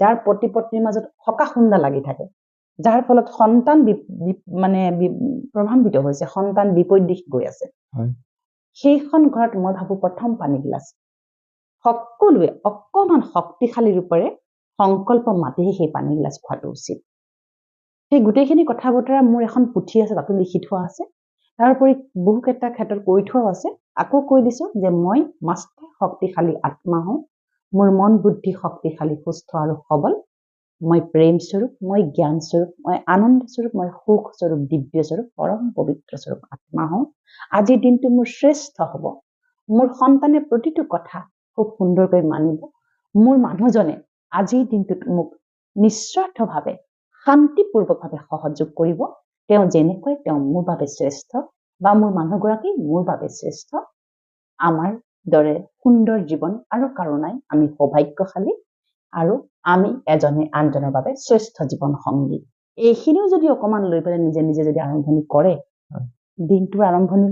যাৰ পতি পত্নীৰ মাজত হকাহুন্দা লাগি থাকে, যাৰ ফলত সন্তান মানে প্ৰভাৱিত হৈছে, সন্তান বিপৰীত দিশ গৈ আছে, সেইখন ঘৰত মই ভাবো প্ৰথম পানী গিলাচ সকলোৱে অকমান শক্তিশালী ৰূপেৰে সংকল্প মাতিহে সেই পানী গিলাচ খোৱাটো উচিত। সেই গোটেইখিনি কথা বতৰা মোৰ এখন পুথি আছে, তাতো লিখি থোৱা আছে। তাৰোপৰি বহুকেইটা ক্ষেত্ৰত কৈ থোৱাও আছে। আকৌ কৈ দিছো যে মই মাষ্টাৰ শক্তিশালী আত্মা হওঁ, মোৰ মন বুদ্ধি শক্তিশালী, সুস্থ আৰু সবল, মই প্ৰেম স্বৰূপ, মই জ্ঞান স্বৰূপ, মই আনন্দ স্বৰূপ, মই সুখ স্বৰূপ, দিব্য স্বৰূপ, পৰম পবিত্ৰ স্বৰূপ আত্মা হওঁ। আজিৰ দিনটো মোৰ শ্ৰেষ্ঠ হ'ব, মোৰ সন্তানে প্ৰতিটো কথা খুব সুন্দৰকৈ মানিব, মোৰ মানুহজনে আজিৰ দিনটোত মোক নিস্বাৰ্থভাৱে শান্তিপূৰ্বকভাৱে সহযোগ কৰিব, তেওঁ যেনেকৈ তেওঁ মোৰ বাবে শ্ৰেষ্ঠ বা মোৰ মানুহগৰাকী মোৰ বাবে শ্ৰেষ্ঠ, আমাৰ দৰে সুন্দৰ জীৱন আৰু কাৰো নাই, আমি সৌভাগ্যশালী আৰু আমি এজনে আনজনৰ বাবে শ্ৰেষ্ঠ জীৱন সংগী। এইখিনিও যদি অকমান লৈ পেলাই নিজে নিজে যদি আৰম্ভণি কৰে, দিনটোৰ আৰম্ভণি,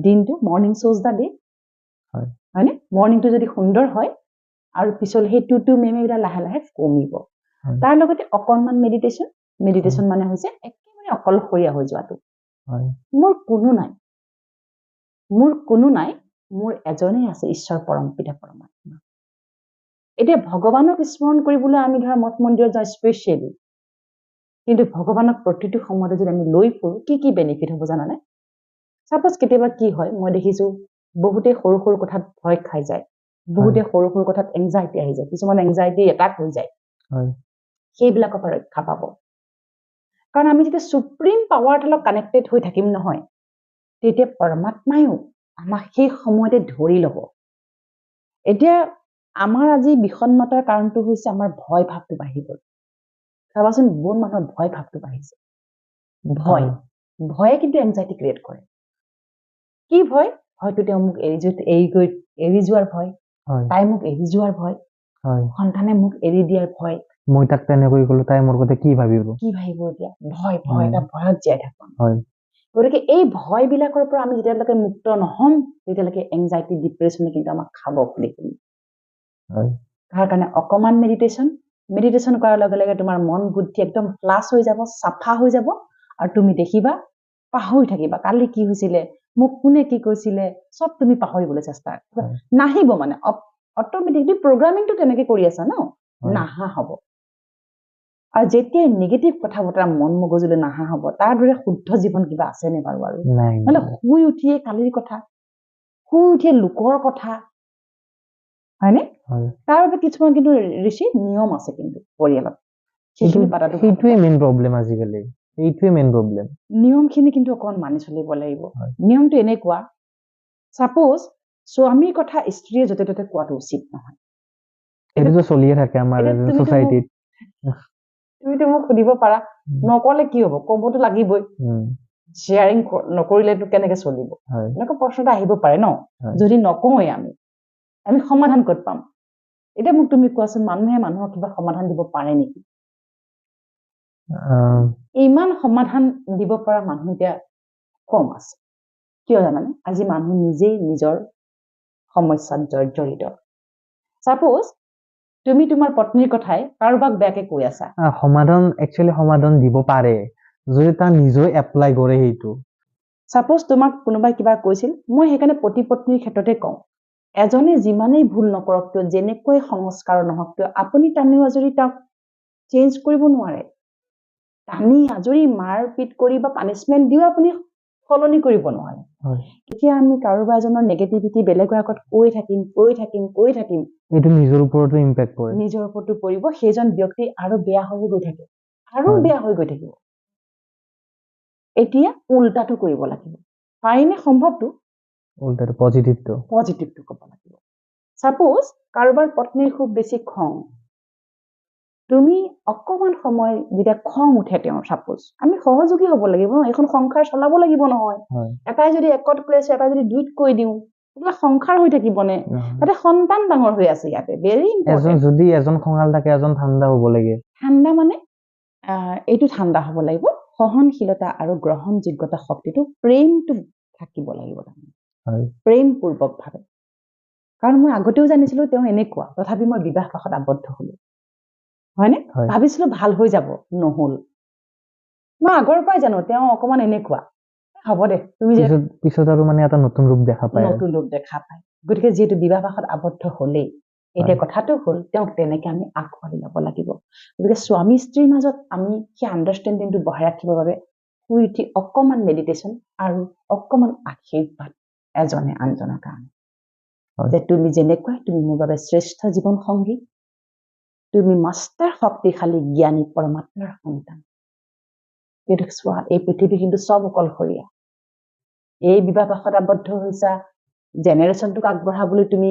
দিনটো মৰ্ণিং শ্ব'জ দা ডে, হয়নে? মৰ্ণিংটো যদি সুন্দৰ হয় আৰু পিছলৈ সেই টু মেমেবিলাক লাহে লাহে কমিব। তাৰ লগতে অকণমান মেডিটেশ্যন মানে হৈছে একেবাৰে অকলশৰীয়া হৈ যোৱাটো। মোৰ কোনো নাই, মোৰ এজনেই আছে, ঈশ্বৰ পৰম পিতা পৰমাত্মা। এতিয়া ভগৱানক স্মৰণ কৰিবলৈ আমি ধৰা মঠ মন্দিৰত যাওঁ স্পেচিয়েলি, কিন্তু ভগৱানক প্ৰতিটো সময়তে যদি আমি লৈ ফুৰো, কি বেনিফিট হ'ব জানানে? চাপোজ কেতিয়াবা কি হয়, মই দেখিছো বহুতে সৰু সৰু কথাত ভয় খাই যায়, বহুতে সৰু সৰু কথাত এংজাইটি আহি যায়, কিছুমান এংজাইটি এটাক হৈ যায়, সেইবিলাকৰ পৰা ৰক্ষা পাব। কাৰণ আমি যেতিয়া সুপ্ৰিম পাৱাৰৰ লগত কানেক্টেড হৈ থাকিম নহয়, তেতিয়া পৰমাত্মায়ো আমাক সেই সময়তে ধৰি ল'ব। এতিয়া আমাৰ আজি বিষণ্ণতাৰ কাৰণটো হৈছে আমাৰ ভয় ভাৱটো বাঢ়ি গ'ল। চাবাচোন বহুত মানুহৰ ভয় ভাৱটো বাঢ়িছে। ভয়ে কিন্তু এংজাইটি ক্ৰিয়েট কৰে। কি ভয়? হয়তো তেওঁ মোক এৰি যোৱাৰ ভয়, তাই মোক এৰি যোৱাৰ ভয়, সন্তানে মোক এৰি দিয়াৰ ভয়, মই তাক তেনেকৈ গ'লো, তাই মোৰ কথা কি ভাবিব এতিয়া, ভয় এটা ভয়ত জীয়াই থাকো। গতিকে এই ভয় বিলাকৰ পৰা আমি যেতিয়ালৈকে মুক্ত নহম, তেতিয়ালৈকে এংজাইটি ডিপ্ৰেছনে কিন্তু আমাক খাব খুলি। তাৰ কাৰণে অকমান মেডিটেশ্যন কৰাৰ লগে লগে তোমাৰ মন বুদ্ধি একদম ফ্লাছ হৈ যাব, চাফা হৈ যাব, আৰু তুমি দেখিবা পাহৰি থাকিবা কালি কি হৈছিলে, মোক কোনে কি কৈছিলে, চব তুমি পাহৰিবলৈ চেষ্টা নাহিব, মানে অট'মেটিকলি প্ৰগ্ৰামিংটো তেনেকে কৰি আছা ন, নাহা হ'ব। আৰু যেতিয়া নিগেটিভ কথা বতৰা মন মগজুলৈ নাহা হ'ব, তাৰ দৰে শুদ্ধ জীৱন কিবা আছেনে বাৰু? আৰু মানে শুই উঠিয়ে কালিৰ কথা, শুই উঠিয়ে লোকৰ কথা, হয়নে? তাৰ বাবে কিছুমান কিন্তু ঋষি নিয়ম আছে কিন্তু পৰিয়ালত, সেইটোৱে মেইন প্ৰব্লেম আজিকালি, সেইটোৱে মেইন প্ৰব্লেম। নিয়মখিনি কিন্তু অকমান মানি চলিব লাগিব। নিয়মটো এনেকুৱা, চাপোজ স্বামীৰ কথা স্ত্ৰীয়ে য'তে ত'তে কোৱাটো উচিত নহয়। এইটোতো চলিয়ে থাকে আমাৰ সোসাইটিত। তুমিতো মোক সুধিব পাৰা, নকলে কি হ'ব? ক'বতো লাগিবই। শ্বেয়াৰিং নকৰিলেতো কেনেকে চলিব? এনেকুৱা প্ৰশ্ন এটা আহিব পাৰে ন, যদি নকওঁৱে আমি সমাধান ক'ত পাম? এতিয়া মোক তুমি কোৱাচোন, মানুহে মানুহক কিবা সমাধান দিব পাৰে নেকি? ইমান সমাধান দিব পৰা মানুহ এতিয়া কম আছে। কিয় জানানে? আজি মানুহ নিজেই নিজৰ সমস্যাত জড়িত। চাপোজ তুমি তোমাৰ পত্নীৰ কথাই কাৰোবাক বেয়াকে কৈ আছা, সমাধান দিব পাৰে যদি তাৰ নিজে এপ্লাই কৰে। সেইটো চাপোজ তোমাক কোনোবাই কিবা কৈছিল, মই সেইকাৰণে পতি পত্নীৰ ক্ষেত্ৰতে কওঁ, এজনে যিমানেই ভুল নকৰক কিয়, যেনেকৈ সংস্কাৰ নহওক কিয়, আপুনি টানি আজৰি তাক চেঞ্জ কৰিব নোৱাৰে। টানি আজৰি মাৰ পিট কৰি বা পানিচমেন্ট দিও আপুনি সলনি কৰিব নোৱাৰে। এতিয়া আমি কাৰোবাৰ এজনৰ নেগেটিভিটি বেলেগৰ আগত কৈ থাকিম, এইটো নিজৰ ওপৰতো ইম্পেক্ট কৰে, নিজৰ ওপৰতো পৰিব, সেইজন ব্যক্তি আৰু বেয়া হৈ গৈ থাকে, এতিয়া উল্টাটো কৰিব লাগিব। পাৰিনে সম্ভৱটো? উল্টাটো পজিটিভটো ক'ব লাগিব। চাপোজ কাৰোবাৰ পত্নীৰ খুব বেছি খং, তুমি অকমান সময় যেতিয়া খং উঠে তেওঁৰ, চাপোজ আমি সহযোগী হ'ব লাগিব, এখন সংসাৰ চলাব লাগিব নহয়। এটাই যদি একত কৈ আছে, এটাই যদি দুইত কৈ দিওঁ, এইবিলাক সংসাৰ হৈ থাকিবনে? তাতে সন্তান ডাঙৰ হৈ আছে ইয়াতে, ভেৰি ইম্পৰ্টেন্ট। যদি এজন খঙাল থাকে, এজন ঠাণ্ডা হ'ব লাগে। ঠাণ্ডা মানে এইটো ঠাণ্ডা হ'ব লাগিব, সহনশীলতা আৰু গ্ৰহণযোগ্যতা শক্তিটো, প্ৰেমটো থাকিব লাগিব, প্ৰেমপূৰ্বক ভাৱে। কাৰণ মই আগতেও জানিছিলো তেওঁ এনেকুৱা, তথাপি মই বিবাহ পাশত আবদ্ধ হলো। হয়নে ভাবিছিলো ভাল হৈ যাব নহল মই আগৰ পৰাই জানো তেওঁ অকমান এনেকুৱা হ'ব দে তুমি যে পিছত আৰু মানে এটা নতুন ৰূপ দেখা পায় গতিকে যেহেতু বিবাহপাশত আবদ্ধ হলেই এতিয়া কথাটো হল তেওঁক তেনেকে আমি আঁকোৱালি ল'ব লাগিব গতিকে স্বামী স্ত্ৰীৰ মাজত আমি সেই আণ্ডাৰষ্টেণ্ডিংটো বঢ়াই ৰাখিবৰ বাবে শুই উঠি অকমান মেডিটেশ্যন আৰু অকমান আশীৰ্বাদ এজনে আনজনৰ কাৰণে যে তুমি যেনেকুৱা তুমি মোৰ বাবে শ্ৰেষ্ঠ জীৱন সংগী তুমি মাষ্টাৰ শক্তিশালী জ্ঞানী পৰমাত্মাৰ সন্তান কিন্তু চোৱা এই পৃথিৱী কিন্তু চব অকলশৰীয়া এই বিবাহপাশত আবদ্ধ হৈছা জেনেৰেশ্যনটোক আগবঢ়াবলৈ তুমি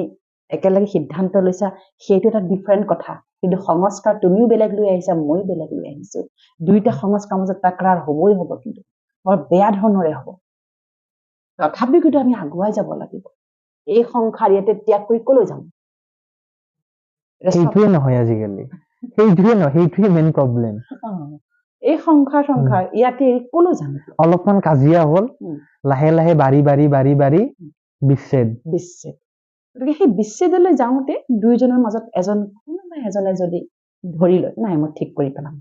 একেলগে সিদ্ধান্ত লৈছা সেইটো এটা ডিফাৰেণ্ট কথা কিন্তু সংস্কাৰ তুমিও বেলেগ লৈ আহিছা ময়ো বেলেগ লৈ আহিছো দুইটা সংস্কাৰ মাজত তাকৰাৰ হ'বই হ'ব কিন্তু বৰ বেয়া ধৰণৰে হ'ব তথাপিও কিন্তু আমি আগুৱাই যাব লাগিব এই সংসাৰ ইয়াতে ত্যাগ কৰি কলৈ যাম সেইটোৱে নহয় আজিকালি সেইটোৱে মেইন প্ৰব্লেম এই সংসাৰ ইয়াতে কলৈ যাম অলপমান কাজিয়া হ'ল লাহে লাহে বাঢ়ি বিচ্ছেদ গতিকে সেই বিচ্ছেদলৈ যাওঁতে দুইজনৰ মাজত কোনোবা এজনে যদি ধৰি লয় নাই মই ঠিক কৰি পেলাম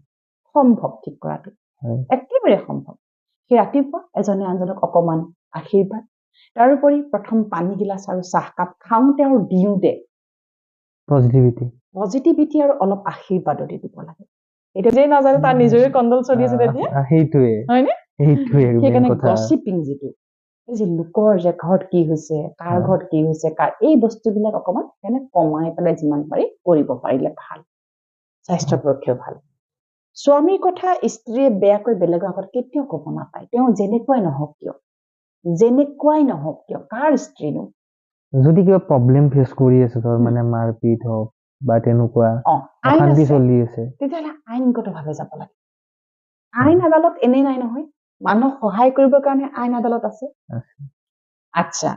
সম্ভৱ ঠিক কৰাটো একেবাৰে সম্ভৱ সেই ৰাতিপুৱা এজনে আনজনক অকমান আশীৰ্বাদ তাৰোপৰি প্ৰথম পানী গিলাচ আৰু চাহকাপ খাওঁতে আৰু দিওঁতে পজিটিভিটি আৰু অলপ আশীৰ্বাদো দি দিব লাগে এতিয়া যে নাজানে তাৰ নিজৰে কণ্ডল চলি আছে তেতিয়া হয়নে সেইকাৰণে গছিপিং যিটো এই যে লোকৰ যে ঘৰত কি হৈছে কাৰ ঘৰত কি হৈছে কাৰ এই বস্তুবিলাক অকমান সেইকাৰণে কমাই পেলাই যিমান পাৰি কৰিব পাৰিলে ভাল স্বাস্থ্যৰ পক্ষেও ভাল স্বামীৰ কথা স্ত্ৰীয়ে বেয়াকৈ বেলেগৰ আগত কেতিয়াও ক'ব নাপায় তেওঁ যেনেকুৱাই নহওক কিয় কাৰ স্ত্ৰীনো যদি কিবা প্ৰব্লেম ফেচ কৰি আছে ধৰ মানে মাৰপিট হওক বা তেনেকুৱা অশান্তি চলি আছে তেতিয়াহ'লে আইনগতভাৱে যাব লাগে আইন আদালত এনেই নাই নহয় মানুহক সহায় কৰিবৰ কাৰণে আইন আদালত আছে আচ্ছা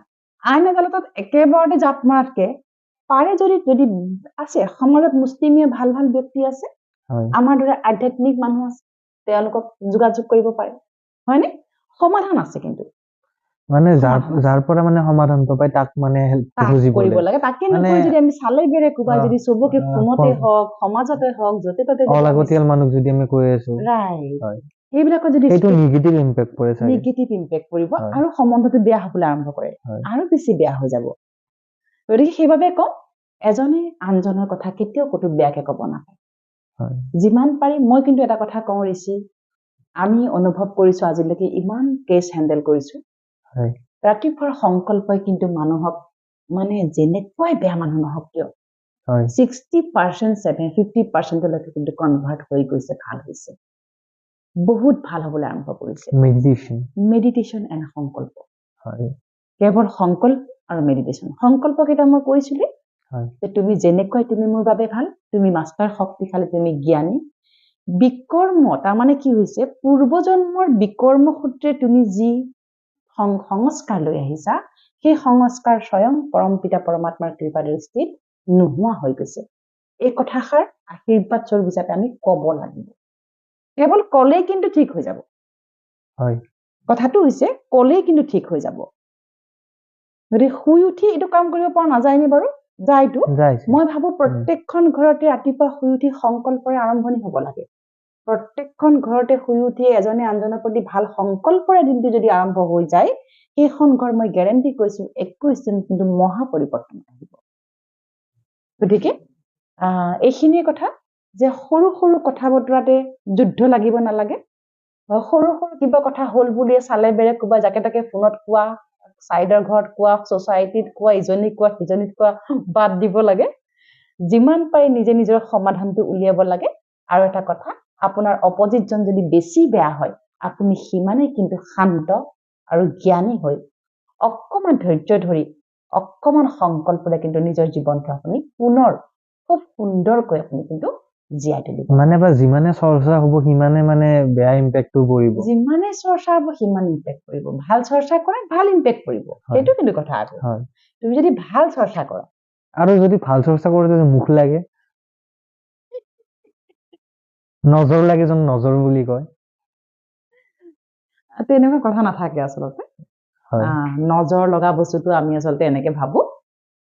আইন আদালতত একেবাৰতে জাপ মাৰাতকে পাৰে যদি আছে সমাজত মুছলিমীয় ভাল ভাল ব্যক্তি আছে আমাৰ দৰে আধ্যাত্মিক মানুহ আছে তেওঁলোকক যোগাযোগ কৰিব পাৰে হয়নে সমাধান আছে কিন্তু মানে যাৰ পৰা মানে সমাধানটো পায় তাক মানে কৰিব লাগে তাকে নকৰি যদি আমি চালে বেৰে কোবাই যদি চবকে ফোনতে হওক সমাজতে হওক য'তে ত'তে অলাগতিয়াল মানুহ যদি আমি কৈ আছো সেইবিলাকত যদি নিগেটিভ ইম্পেক্ট পৰিব আৰু সম্বন্ধটো বেয়া হবলৈ আৰম্ভ কৰে আৰু বেছি বেয়া হৈ যাব গতিকে সেইবাবে কওঁ এজনে আনজনৰ কথা কেতিয়াও ক'তো বেয়াকে ক'ব নাপায় যিমান পাৰি মই কিন্তু এটা কথা কওঁ ঋষি আমি অনুভৱ কৰিছো আজিলৈকে ইমান কেছ হেণ্ডেল কৰিছো ৰাতিপুৱাৰ সংকল্পই কিন্তু মানুহক মানে যেনেকুৱাই বেয়া মানুহ নহওক কিয় 60% 50%লৈকে কিন্তু কনভাৰ্ট হৈ গৈছে ভাল হৈছে বহুত ভাল হ'বলৈ আৰম্ভ কৰিছে মেডিটেশ্যন এণ্ড সংকল্প কেৱল সংকল্প আৰু মেডিটেশ্যন সংকল্প কেইটা মই কৈছিলো যে তুমি যেনেকুৱাই তুমি মোৰ বাবে ভাল তুমি মাষ্টাৰ শক্তিশালী তুমি জ্ঞানী বিকৰ্ম তাৰমানে কি হৈছে পূৰ্বজন্মৰ বিকৰ্ম সূত্ৰে তুমি যি সংস্কাৰ লৈ আহিছা সেই সংস্কাৰ স্বয়ং পৰম পিতা পৰমাত্মাৰ কৃপা দৃষ্টিত নোহোৱা হৈ গৈছে এই কথাষাৰ আশীৰ্বাদ স্বৰূপ হিচাপে আমি ক'ব লাগিব কেৱল ক'লেই কিন্তু ঠিক হৈ যাব কথাটো হৈছে ক'লেই কিন্তু ঠিক হৈ যাব গতিকে শুই উঠি এইটো কাম কৰিব পৰা নাযায়নে বাৰু যায়তো মই ভাবো প্ৰত্যেকখন ঘৰতে ৰাতিপুৱা শুই উঠি সংকল্পৰে আৰম্ভণি হ'ব লাগে প্ৰত্যেকখন ঘৰতে শুই উঠি এজনে আনজনৰ প্ৰতি ভাল সংকল্পৰে দিনটো যদি আৰম্ভ হৈ যায় সেইখন ঘৰ মই গ্যাৰান্টি কৈছো 21 দিন কিন্তু মহা পৰিৱৰ্তন আহিব গতিকে এইখিনিয়ে কথা যে সৰু সৰু কথা বতৰাতে যুদ্ধ লাগিব নালাগে সৰু সৰু কিবা কথা হ'ল বুলিয়ে চালে বেৰে কোবা যাকে তাকে ফোনত কোৱা সাইডৰ ঘৰত কোৱা সোসাইটিত কোৱা ইজনী কোৱা সিজনীত কোৱা বাদ দিব লাগে যিমান পাৰি নিজে নিজৰ সমাধানটো উলিয়াব লাগে আৰু এটা কথা আপোনাৰ অপোজিট জন যদি বেছি বেয়া হয় আপুনি সিমানে কিন্তু শান্ত আৰু জ্ঞানী হৈ অকমান ধৈৰ্য ধৰি অকমান সংকল্পৰে কিন্তু নিজৰ জীৱনটো আপুনি পুনৰ খুব সুন্দৰকৈ আপুনি কিন্তু জীয়াই তুলিব মানে বা যিমানে চৰ্চা হ'ব সিমানে মানে বেয়া ইম্পেক্টটো পৰিব যিমানে চৰ্চা হ'ব সিমান ইম্পেক্ট পৰিব ভাল চৰ্চা কৰে ভাল ইম্পেক্ট পৰিব সেইটো কিন্তু কথা আছে তুমি যদি ভাল চৰ্চা কৰা আৰু যদি ভাল চৰ্চা কৰোতে মুখ লাগে নজৰ লাগে যেন নজৰ বুলি কয় তেনেকুৱা কথা নাথাকে আচলতে নজৰ লগা বস্তুটো আমি আচলতে এনেকে ভাবো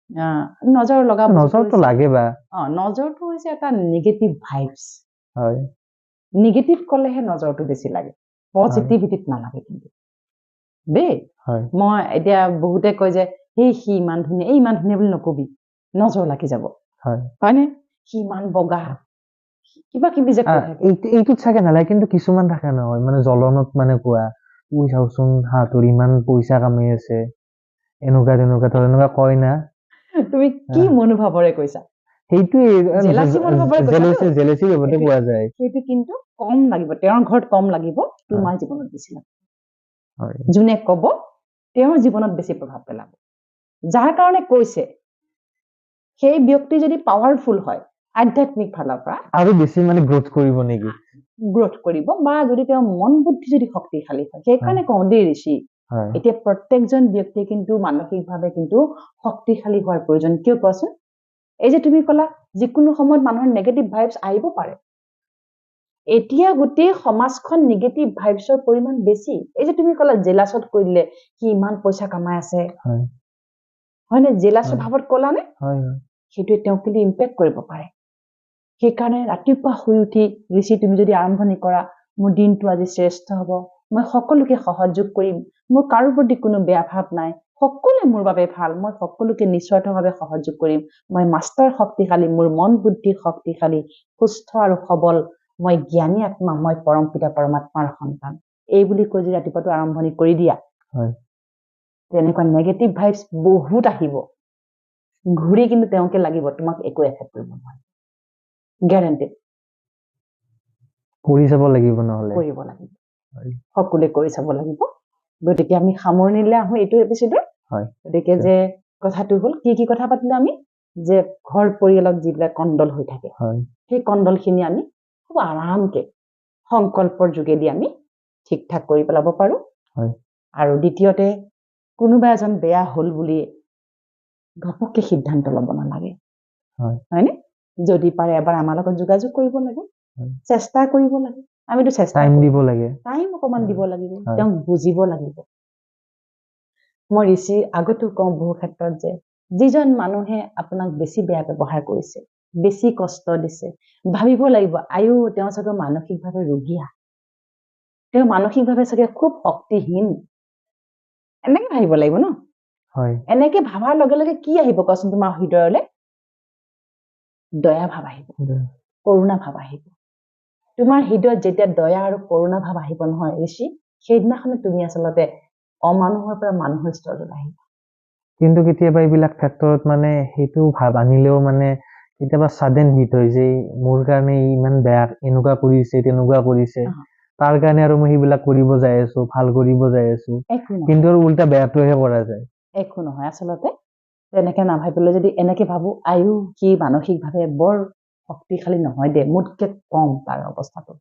নজৰ লগা নজৰটো লাগে বা নজৰটো হৈছে এটা নিগেটিভ ভাইবছ হয় নিগেটিভ কলেহে নজৰটো বেছি লাগে পজিটিভিটিত নালাগে কিন্তু দেই মই এতিয়া বহুতে কয় যে সেই সি ইমান ধুনীয়া এই ইমান ধুনীয়া বুলি নকবি নজৰ লাগি যাব হয়নে সি ইমান বগা কিবা কিবি যে এইটোত চাগে নালাগে কিন্তু কিছুমান থাকে নহয় মানে জ্বলনত মানে কোৱা উই চাওচোন হাতৰ ইমান পইচা কামাই আছে এনেকুৱা তেনেকুৱা ধৰ এনেকুৱা কয় না তুমি কি মনোভাৱৰে কৈছা সেইটো কিন্তু কম লাগিব তেওঁৰ ঘৰত কম লাগিব তোমাৰ জীৱনত বেছি লাগিব যোনে কব তেওঁৰ জীৱনত বেছি প্ৰভাৱ পেলাব যাৰ কাৰণে কৈছে সেই ব্যক্তি যদি পাৱাৰফুল হয় আধ্যাত্মিক ফালৰ পৰা আৰু বেছি মানে গ্ৰোথ কৰিব নেকি গ্ৰোথ কৰিব বা যদি তেওঁৰ মন বুদ্ধি যদি শক্তিশালী হয় সেইকাৰণে কওঁ দেই ঋষি এতিয়া প্ৰত্যেকজন ব্যক্তিয়ে কিন্তু মানসিকভাৱে কিন্তু শক্তিশালী হোৱাৰ প্ৰয়োজন কিয় কোৱাচোন এই যে তুমি ক'লা যিকোনো সময়ত মানুহৰ নেগেটিভ ভাইবছ আহিব পাৰে এতিয়া গোটেই সমাজখন নেগেটিভ ভাইবছৰ পৰিমাণ বেছি এই যে তুমি ক'লা জেলাছত কৈ দিলে কি ইমান পইচা কামাই আছে হয়নে জেলাছৰ ভাৱত ক'লানে সেইটোৱে তেওঁক কিন্তু ইম্পেক্ট কৰিব পাৰে সেইকাৰণে ৰাতিপুৱা শুই উঠি ঋষি তুমি যদি আৰম্ভণি কৰা মোৰ দিনটো আজি শ্ৰেষ্ঠ হ'ব মই সকলোকে সহযোগ কৰিম মোৰ কাৰো প্ৰতি কোনো বেয়া ভাৱ নাই সকলোৱে মোৰ বাবে ভাল মই সকলোকে নিস্বাৰ্থভাৱে সহযোগ কৰিম মই মাষ্টাৰ শক্তিশালী মোৰ মন বুদ্ধি শক্তিশালী সুস্থ আৰু সবল মই জ্ঞানী আত্মা মই পৰম পিতা পৰমাত্মাৰ সন্তান এই বুলি কৈ যদি ৰাতিপুৱাটো আৰম্ভণি কৰি দিয়া তেনেকুৱা নেগেটিভ ভাইবছ বহুত আহিব ঘূৰি কিন্তু তেওঁকে লাগিব তোমাক একো এফেক্ট কৰিব নোৱাৰে গ্যাৰান্টেড কৰি চাব লাগিব নহলে কৰিব লাগিব সকলোৱে কৰি চাব লাগিব গতিকে আমি সামৰণিলৈ আহোঁ এইটো এপিছডৰ গতিকে যে কথাটো হ'ল কি কথা পাতিলো আমি যে ঘৰ পৰিয়ালত যিবিলাক কণ্ডল হৈ থাকে সেই কণ্ডলখিনি আমি খুব আৰামকে সংকল্পৰ যোগেদি আমি ঠিক ঠাক কৰি পেলাব পাৰোঁ আৰু দ্বিতীয়তে কোনোবা এজন বেয়া হ'ল বুলি ঘপককে সিদ্ধান্ত ল'ব নালাগে হয়নে যদি পাৰে এবাৰ আমাৰ লগত যোগাযোগ কৰিব লাগে চেষ্টা কৰিব লাগে আমিতো চেষ্টা টাইম দিব লাগে টাইম অকমান দিব লাগিব তেওঁক বুজিব লাগিব মই ঋষি আগতো কওঁ বহু ক্ষেত্ৰত যে যিজন মানুহে আপোনাক বেছি বেয়া ব্যৱহাৰ কৰিছে বেছি কষ্ট দিছে ভাবিব লাগিব আয়ো তেওঁ চাগে মানসিকভাৱে ৰোগীয়া তেওঁ মানসিকভাৱে চাগে খুব শক্তিহীন এনেকে ভাবিব লাগিব ন এনেকে ভাবাৰ লগে লগে কি আহিব কোৱাচোন তোমাৰ হৃদয়লৈ দয়া ভাৱ আহিব কৰুণা ভাৱ আহিব তোমাৰ হৃদয়ত যেতিয়া দয়া আৰু কৰুণা ভাৱ আহিব নহয় ঋষি সেইদিনাখনে তুমি আচলতে অমানুহৰ পৰা মানুহৰ স্তৰলৈ আহিবা কিন্তু কেতিয়াবা এইবিলাক ক্ষেত্ৰত মানে সেইটো ভাৱ আনিলেও মানে কেতিয়াবা সাডেন হিট হৈ যে মোৰ কাৰণে ইমান বেয়া এনেকুৱা কৰিছে তেনেকুৱা কৰিছে তাৰ কাৰণে আৰু মই সেইবিলাক কৰিব যাই আছো ভাল কৰিব যাই আছো কিন্তু উল্টা বেয়াটোহে কৰা যায় একো নহয় আচলতে তেনেকে নাভাবিলে যদি এনেকে ভাবো আয়ু কি মানসিকভাৱে বৰ শক্তিশালী নহয় দে মোতকে কম তাৰ অৱস্থাটো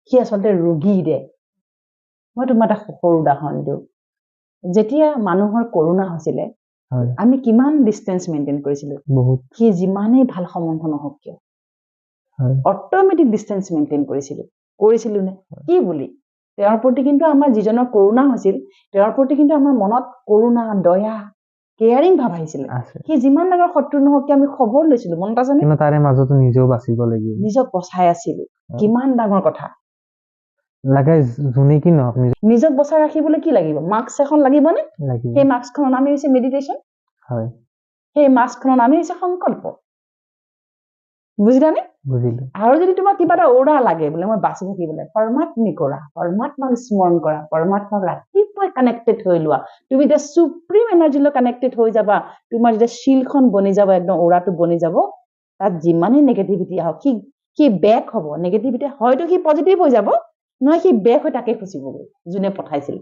সি আচলতে ৰোগী দে মই তোমাক এটা সৰু উদাহৰণ দিওঁ যেতিয়া মানুহৰ কৰোণা হৈছিলে আমি কিমান ডিষ্টেন্স মেইনটেইন কৰিছিলো সি যিমানেই ভাল সম্বন্ধ নহওক কিয় অট'মেটিক ডিষ্টেন্স মেইনটেইন কৰিছিলো নে কি বুলি তেওঁৰ প্ৰতি কিন্তু আমাৰ যিজনৰ কৰোণা হৈছিল তেওঁৰ প্ৰতি কিন্তু আমাৰ মনত কৰোণা দয়া কেয়াৰিং ভাৱ আহিছিলে সি যিমান ডাঙৰ শত্ৰু নহওক কিয় আমি খবৰ লৈছিলো মনত আছে কিন্তু তাৰে মাজতো নিজেও বাচিব লাগিব নিজক বচাই আছিলো কিমান ডাঙৰ কথা লাগে যোনে কি নহওক নিজক বচাই ৰাখিবলৈ কি লাগিব মাস্ক এখন লাগিবনে সেই মাস্কখনৰ নামেই হৈছে মেডিটেশ্যন সেই মাস্কখনৰ নামেই হৈছে সংকল্প বুজিলানে আৰু যদি তোমাৰ কিবা এটা ওৰা লাগে বোলে মই বাচি থাকিবলৈ পৰমাত্মিক কৰা পৰমাত্মাক স্মৰণ কৰা পৰমাত্মাক ৰাতিপুৱাই কানেক্টেড হৈ লোৱা তুমি যেতিয়া সুপ্ৰিম এনাৰ্জিলৈ কানেক্টেড হৈ যাবা তোমাৰ যেতিয়া শিলখন বনি যাব একদম ওৰাটো বনি যাব তাত যিমানেই নেগেটিভিটি আহক কি বেক হ'ব নেগেটিভিটি হয়তো কি পজিটিভ হৈ যাব নহয় সি বেক হৈ তাকে খুচিবগৈ যোনে পঠাইছিল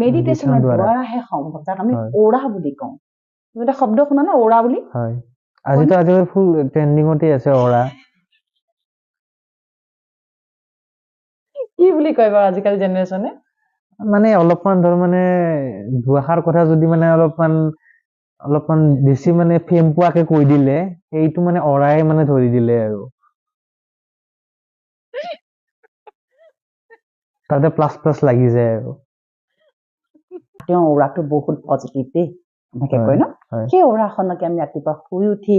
মেডিটেশ্যনৰ দ্বাৰাহে সম্ভৱ যাক আমি ওৰা বুলি কওঁ তুমি এটা শব্দ শুনা না ওৰা বুলি আজিকালি ফুল ট্ৰেন্ডিঙতে আছে ওৰা কি বুলি কয় বাৰু আজিকালি জেনেৰেশ্যনে মানে অলপমান ধৰ মানে দুআষাৰ কথা যদি মানে অলপমান বেছি মানে ফেম পোৱাকে কৈ দিলে সেইটো মানে অৰাই মানে ধৰি দিলে আৰু তাতে প্লাছ প্লাছ লাগি যায় আৰু তেওঁ ওৰাটো বহুত পজিটিভ দেই এনেকে কয় ন সেই অৰাখনকে আমি ৰাতিপুৱা শুই উঠি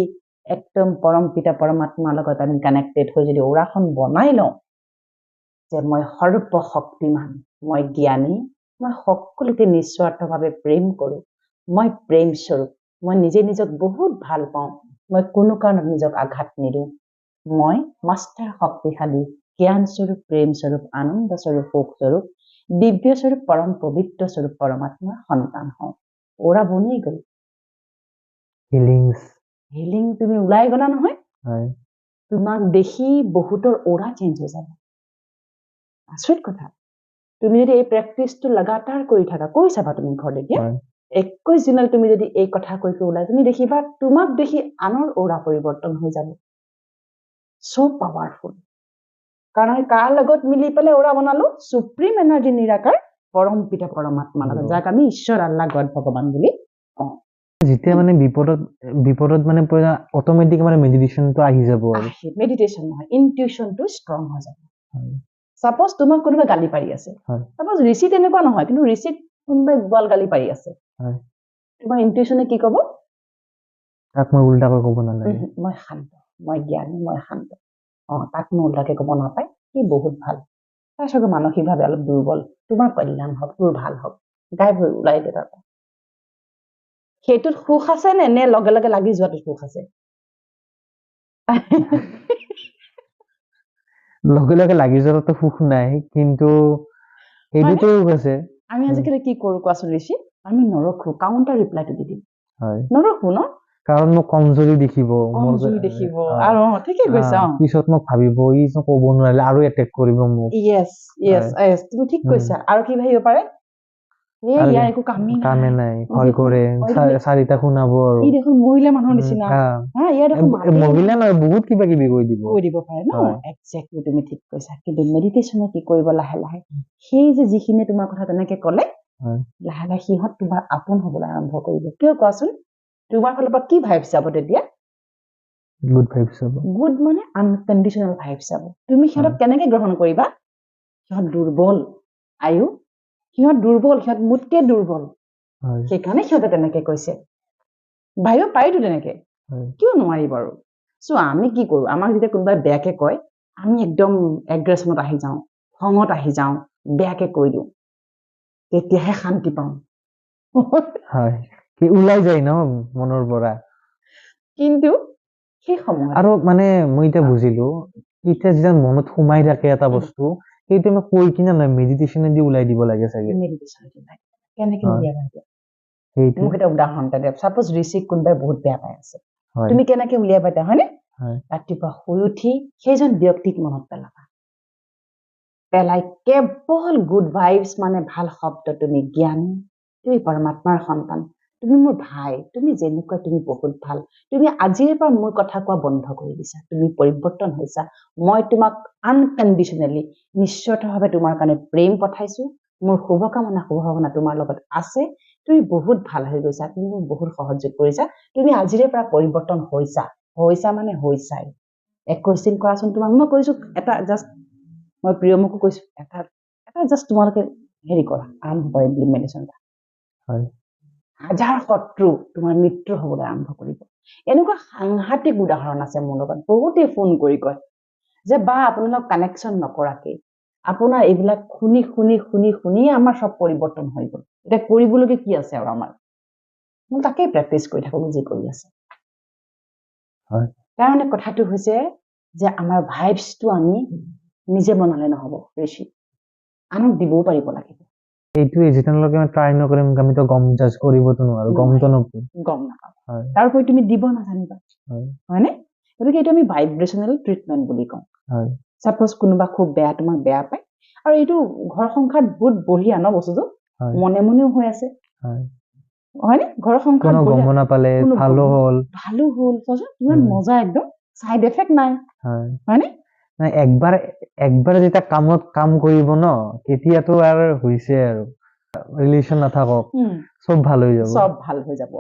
একদম পৰম পিতা পৰমাত্মাৰ লগত আমি কানেক্টেড হৈ যদি অৰাখন বনাই লওঁ যে মই সৰ্বশক্তিমান, মই জ্ঞানী, মই সকলোকে নিস্বাৰ্থভাৱে প্ৰেম কৰোঁ, মই প্ৰেম স্বৰূপ, মই নিজে নিজক বহুত ভাল পাওঁ, মই কোনো কাৰণত নিজক আঘাত নিদিওঁ, মই মাষ্টাৰ শক্তিশালী জ্ঞান স্বৰূপ, প্ৰেম স্বৰূপ, আনন্দ স্বৰূপ, সুখ স্বৰূপ, দিব্য স্বৰূপ, পৰম পবিত্ৰ স্বৰূপ পৰমাত্মাৰ সন্তান হওঁ। ওৰা বনি গ'ল। হিলিং তুমি ওলাই গলা নহয়, তোমাক দেখি বহুতৰ ওৰা চেঞ্জ হৈ যাব। আচৰিত কথা। তুমি যদি এই প্ৰেক্টিচটো লাগাতাৰ কৰি থাকা, কৰি চাবা তুমি ঘৰত এতিয়া 21 দিনত তুমি যদি এই কথা কৈ ওলাই তুমি দেখিবা তোমাক দেখি আনৰ ওৰা পৰিৱৰ্তন হৈ যাব। So powerful. কাৰণ কাৰ লগত মিলি পেলাই ওৰা বনালো? সুপ্ৰিম এনাৰ্জি নিৰাকাৰ পৰম পিতা পৰমাত্মা লগত, যাক আমি ঈশ্বৰ, আল্লাহ, গড, ভগৱান বুলি কওঁ। যেতিয়া মানে বিপদত মানে অট'মেটিক মানে মেডিটেশ্যনটো আহি যাব আৰু মেডিটেশ্যন নহয়, ইনটিউশ্যনটো ষ্ট্ৰং হৈ যাব। সাপোজ তোমাক কোনোবা গালি পাৰি আছে, সাপোজ ঋষি তেনেকুৱা নহয়, কিন্তু ঋষিক কোনোবাই গোৱাল গালি পাৰি আছে, তোমাৰ ইনটিউশ্যনে কি কব? তাক মই উল্টাকৈ কব নালাগে, মই শান্ত, মই জ্ঞানী, মই শান্ত। তাক মই উল্টাকে কব নাপায়, সি বহুত ভাল। তাৰ চাগে মানসিকভাৱে অলপ দুৰ্বল, তোমাৰ কল্যাণ হওক, তোৰ ভাল হওক, গাই ভৰি ওলাই দে তাৰ। সেইটোত সুখ আছে নে লগে লগে লাগি যোৱাটোত সুখ আছে? লগে লগে লাগি যোৱাটো সুখ নাই, কিন্তু সেইটোতো আছে। আমি আজিকালি কি কৰো কোৱাচোন ঋষি? আমি নৰখো, কাউণ্টাৰ ৰিপ্লাইটো দি দিম। নৰখো ন? কাৰণ মোক কমজুৰি দেখিব, আৰু ঠিকে কৈছা। পিছত মোক ভাবিব ই ক'ব নোৱাৰিলে আৰু এটেক কৰিব মোক। তুমি ঠিক কৈছা। আৰু কি ভাবিব পাৰে? ইয়াৰ একো কামে নাই, ভয় কৰে, চাৰিটা শুনাব আৰু ই দেখোন মহিলা মানুহৰ নিচিনা, মহিলা নহয়, বহুত কিবা কিবি কৈ দিব পাৰে ন। একজেক্টলি তুমি ঠিক কৈছা। কিন্তু মেডিটেশ্যনে কি কৰিব, লাহে লাহে সেই যে যিখিনি তোমাৰ কথা তেনেকে কলে, লাহে লাহে সিহঁত তোমাৰ আপোন হবলৈ আৰম্ভ কৰিব। কিয় কোৱাচোন? তোমাৰ ফালৰ পৰা কি ভাইবছ যাব তেতিয়া? গুড ভাইবছ যাব। গুড মানে আনকণ্ডিশ্যনেল ভাইবছ যাব। তুমি সিহঁতক কেনেকে গ্ৰহণ কৰিবা? সিহঁত দুৰ্বল, সিহঁত দুৰ্বল, সিহঁত মোতকে দুৰ্বল, সেইকাৰণে সিহঁতে তেনেকে কৈছে। ভাইব পাৰিতো তেনেকে, কিয় নোৱাৰি বাৰু? আমি কি কৰো? আমাক যেতিয়া কোনোবাই বেয়াকে কয়, আমি একদম এগ্ৰেছনত আহি যাওঁ, খঙত আহি যাওঁ, বেয়াকে কৈ দিওঁ, তেতিয়াহে শান্তি পাওঁ। ওলাই যায় ন মনৰ পৰা। কিন্তু সেই সময় আৰু মানে মই এতিয়া বুজিলো, এতিয়া যেতিয়া মনত সোমাই থাকে এটা বস্তু, সেইটো আমি কৈ কিনে নহয়, মেডিটেশ্যনেদি ওলাই দিব লাগে চাগে। কেনেকে উলিয়াবা? মোক এটা উদাহৰণ এটা দিয়া। চাপোজ ঋষিক কোনোবাই বহুত বেয়া পাই আছে, তুমি কেনেকে উলিয়াবা এতিয়া, হয়নে? ৰাতিপুৱা শুই উঠি সেইজন ব্যক্তিক মনত পেলাবা, পেলাই কেৱল গুড ভাইবছ, মানে ভাল শব্দ, তুমি জ্ঞানী, তুমি পৰমাত্মাৰ সন্তান, তুমি মোৰ ভাই, তুমি যেনেকুৱা তুমি বহুত ভাল, তুমি আজিৰ পৰা মোৰ কথা কোৱা বন্ধ কৰি দিছা, তুমি পৰিৱৰ্তন হৈছা, মই তোমাক আনকণ্ডিশ্যনেলি নিস্বাৰ্থভাৱে তোমাৰ কাৰণে প্ৰেম পঠাইছো, মোৰ শুভকামনা তোমাৰ লগত আছে, তুমি বহুত ভাল হৈ গৈছা, তুমি মোক বহুত সহযোগ কৰিছা, তুমি আজিৰে পৰা পৰিৱৰ্তন হৈছা মানে হৈছাই। 21 দিন কৰাচোন। তোমাক মই কৈছো এটা জাষ্ট, মই প্ৰিয়মকো কৈছো, এটা জাষ্ট তোমালোকে হেৰি কৰা, আৰম্ভ কৰা ইমপ্লিমেণ্টেশ্যনটা। হাজাৰ শত্ৰু তোমাৰ মৃত্যু হবলৈ আৰম্ভ কৰিব। এনেকুৱা সাংঘাতিক উদাহৰণ আছে মোৰ লগত। বহুতে ফোন কৰি কয় যে বা আপোনালোক কানেকশ্যন নকৰাকে আপোনাৰ এইবিলাক শুনি শুনি শুনি শুনি আমাৰ সব পৰিৱৰ্তন হৈ গ'ল, এতিয়া কৰিবলগীয়া কি আছে আৰু আমাৰ? মই তাকেই প্ৰেক্টিচ কৰি থাকো যি কৰি আছে। তাৰমানে কথাটো হৈছে যে আমাৰ ভাইবছটো আমি নিজে বনালে নহব ঋষি, আনক দিবও পাৰিব লাগিব। এইটোৱে, যেতিয়ালৈকে আমি ট্ৰাই নকৰিম আমিতো জাজ কৰিবতো নোৱাৰো, গম নাপাম। তাৰোপৰি তুমি দিব নাজানিবা, হয়নে? গতিকে এইটো আমি ভাইব্ৰেচনেল ট্ৰিটমেণ্ট বুলি কওঁ। চাপোজ কোনোবা খুব বেয়া, তোমাক বেয়া পায়, আৰু এইটো ঘৰ সংসাৰত বহুত বঢ়িয়া ন বস্তুটো, মনে মনেও হৈ আছে, হয়নে? ঘৰ সংসাৰত গম নাপালে, ভালো হল, ইমান মজা, একদম চাইড এফেক্ট নাই, হয়নে? একবাৰ যেতিয়া কাম কৰিব ন, তেতিয়াতো আৰু হৈছে আৰু ৰিলেশ্যন নাথাকক, চব ভাল হৈ যাব।